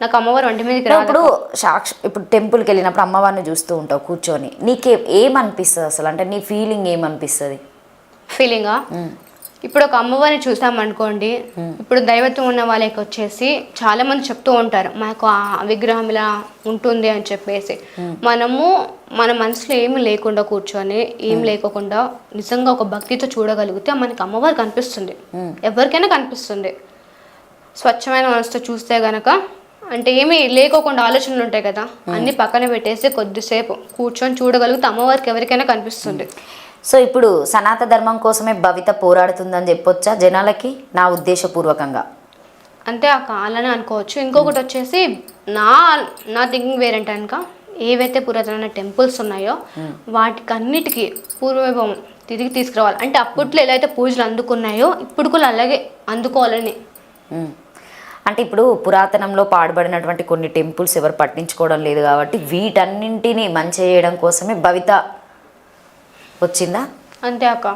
నాకు అమ్మవారు ఒంటి మీదకి నువ్వు రాదు. ఇప్పుడు ఇప్పుడు టెంపుల్కి వెళ్ళినప్పుడు అమ్మవారిని చూస్తూ ఉంటావు కూర్చొని, నీకే ఏమనిపిస్తుంది అసలు? అంటే నీ ఫీలింగ్ ఏమనిపిస్తుంది? ఫీలింగా, ఇప్పుడు ఒక అమ్మవారిని చూసామనుకోండి, ఇప్పుడు దైవత్వం ఉన్న వాళ్ళకి వచ్చేసి చాలా మంది చెప్తూ ఉంటారు మాకు ఆ విగ్రహం ఇలా ఉంటుంది అని చెప్పేసి. మనము మన మనసులో ఏమి లేకుండా కూర్చొని ఏం లేకోకుండా నిజంగా ఒక భక్తితో చూడగలిగితే మనకి అమ్మవారు కనిపిస్తుంది, ఎవరికైనా కనిపిస్తుంది. స్వచ్ఛమైన మనసుతో చూస్తే గనక, అంటే ఏమీ లేకోకుండా ఆలోచనలు ఉంటాయి కదా, అన్ని పక్కన పెట్టేసి కొద్దిసేపు కూర్చొని చూడగలిగితే అమ్మవారికి ఎవరికైనా కనిపిస్తుంది. సో ఇప్పుడు సనాతన ధర్మం కోసమే భవిత పోరాడుతుందని చెప్పొచ్చా జనాలకి, నా ఉద్దేశపూర్వకంగా? అంటే ఆ కాలని అనుకోవచ్చు. ఇంకొకటి వచ్చేసి నా నా థింకింగ్ వేరేంటే కనుక, ఏవైతే పురాతనమైన టెంపుల్స్ ఉన్నాయో వాటికన్నిటికీ పూర్వవైభవం తిరిగి తీసుకురావాలి. అంటే అప్పట్లో ఎలా అయితే పూజలు అందుకున్నాయో ఇప్పుడు కూడా అలాగే అందుకోవాలని. అంటే ఇప్పుడు పురాతనంలో పాడుబడినటువంటి కొన్ని టెంపుల్స్ ఎవరు పట్టించుకోవడం లేదు కాబట్టి వీటన్నింటినీ మంచి చేయడం కోసమే భవిత వచ్చిందా? అంతే అక్క.